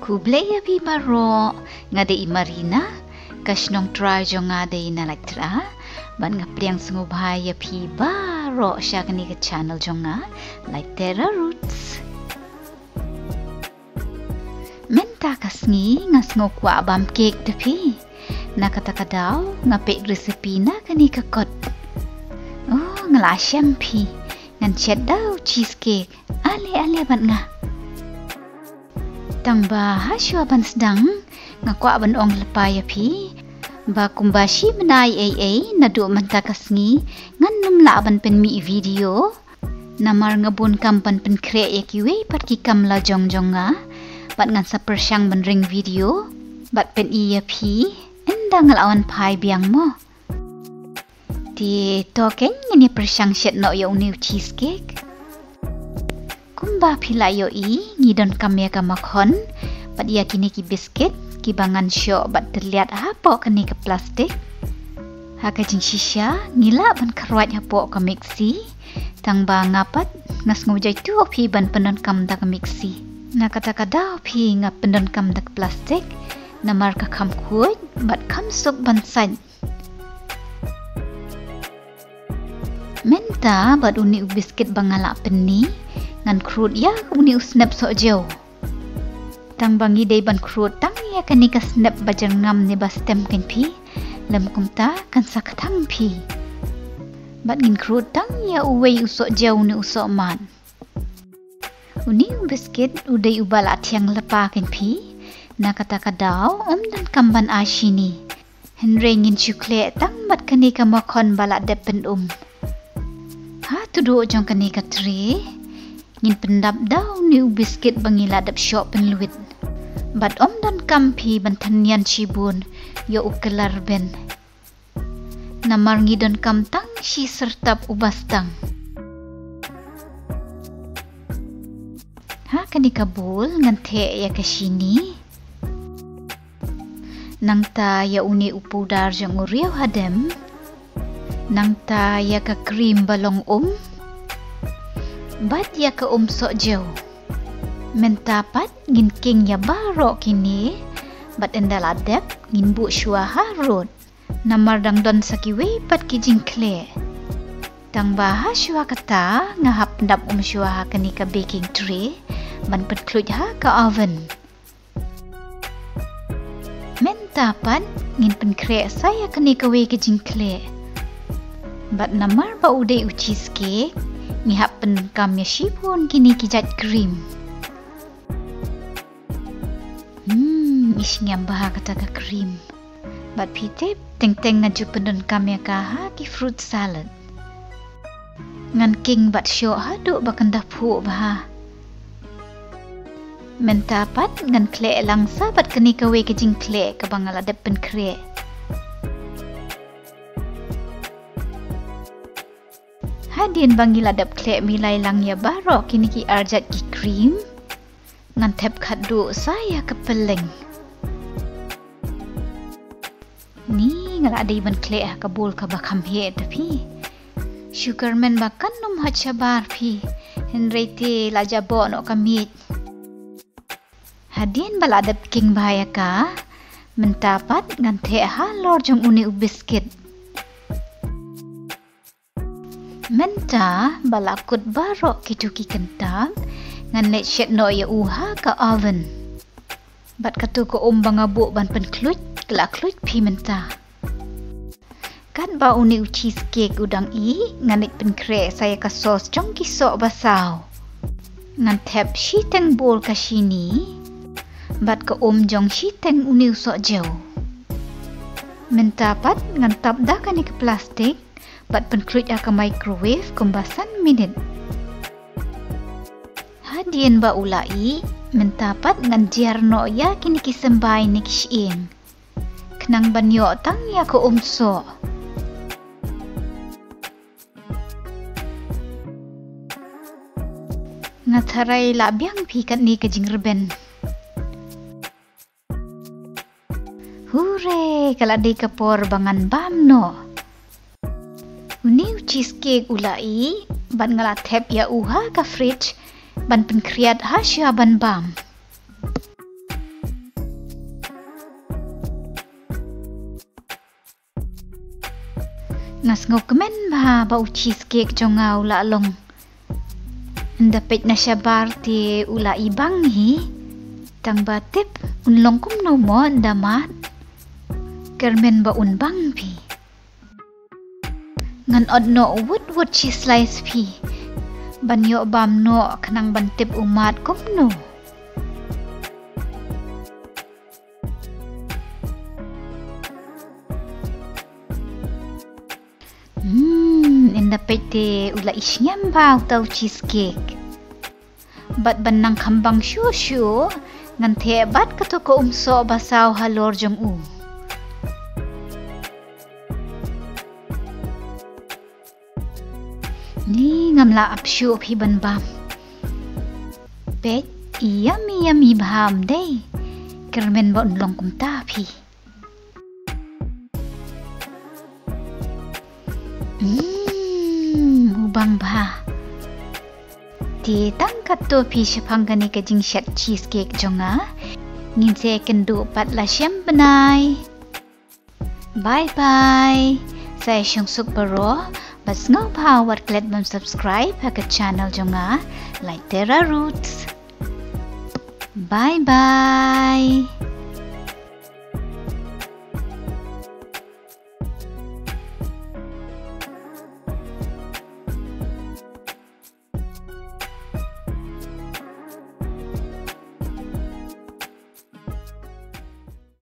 Kublaya pi maro ngade I marina kashnong try jo ngade na lektra ban ngapriang sengubhaya pi baro syakani ke channel jonga like Terra Roots. Menta kasngi ngasngo kwa bam cake tepi na katakadaw ngapik resipi na kani kakot. Oh ngelasyam pi ngan chet daw cheesecake ale ban nga. Tang ba hasyo ban sedang ngakwa ban ong lepaya pi ba kumbashi menai na du menta kasngi ngan numla ban pen mi video namar ngabun kampan pen kre yakiwe pat ki kamla jonga bat ngan sa persyang ban ring video bat pen iya pi endang ngelawan pai biang mo di token ngini persyang shet no yo new cheesecake kumba pila yo ngidon kamya kamakon pat iya kini ki biscuit ki bangan syok bat terlihat hapo kini ke plastik haka jing shisha ngila ban kerwat hapo ke mixi tang ba ngapat ngas ngujai tu pi ban pendon kam da ke mixi na kata kada pi ngap pendon kam da ke plastik namar ka kam kuat bat kam suk ban san menta bat uni biscuit bangala peni ngan krut ya uni snap sok jauh tang bangi day ban krut tang ya kani ka snap bajar ngam ni ba stem kan pi lam kumta kan sakatang pi bat ngin krut tang ya uwei usok jauh ni usok man uni biscuit udai ubala tiang lepa kan pi na kata kadaw dan kamban ashini henry ngin chukle tang bat kani ka makon bala depen ha tudu jong kani ka tre ngin pendap daw ni biscuit bangila dap shop penluit bat dan kampi bantanyan cibun yo ukelar ben namar ngidon kamtang si sertap ubastang ha kani kabul ngante ya kasini nang ta ya uni upudar jang uriaw hadem nang ta ya ka krim balong bat ya ka sok jauh mentapat ngin king ya baro kini bat endal adep ngin bu shua harut namar dang don sakiwe pat kijing kle tang baha shua kata ngahap ndap shua kani ka baking tray ban pet kluj ha ka oven mentapat ngin pen kre saya kani ka we kijing kle bat namar ba udai cheesecake ngihap pen kam ya shipun kini kijat krim isingam baha kata ka krim bat pitep teng ngaju pendon kam ya kaha ki fruit salad ngan king bat syo hadu bakan dapu baha mentapat ngan kle langsa bat keni ka we kijing kle ka bangala depen kre hadin bangila dap kle milai lang ya baro kini ki arjat ki krim ngan tep khadu saya kepeleng ni ngala dei ban kle ka bol ka bakam he tapi sugarman bakan num hachabar phi henrete lajabo no kamit hadin baladap king bahaya ka mentapat ngan the ha lor jong uni biscuit menta balakut baro kituki kentang ngan let shet no ya uha ka oven bat katu ko bangabu ban pen kluj kelak kluj pi menta kan ba uni cheesecake udang ngan let pen kre saya ka sos jong ki sok basau ngan tep shiteng bol ka sini bat ka jong shiteng uni sok jauh menta pat ngan tap dah kan ke plastik bat pen kluj ka microwave kumbasan minit hadien ba ulai mentapat ngan jarno ya kini kisembai ni kishing kenang banyo tang ya ko so ngatharai la biang pi kat ni ke jingrben hure kala de kapor bangan bam no uni cheesecake ulai ban ngala tep ya uha ka fridge ban penkriat hasya ban bam Ngas ngokemen bau cheesecake jongau la long. Ndapit na siya barti ula ibang hi. Tang batip unlong kum no mo ndamat. Kermen ba unbang pi. Ngan odno wood cheese slice pi. Banyo bam no kanang bantip umat kum no. Indapit te ula isyam bau tau cheesecake. Bat banang kambang shushu ngan te bat kato ko umso basaw halor jong u. Ni ngam la apshu hiban bam. Bet yummy bam day. Kermen ba unlong kum tapi. Ubang ba. Ti tangkat to pi syapang gani ka jing shat cheesecake jonga. Ngin se kendu pat la syam benai. Bye bye. Saya syung suk baro. Bas ngau pa wat klet bam subscribe ha ka channel jonga. Like Terra Roots. Bye bye.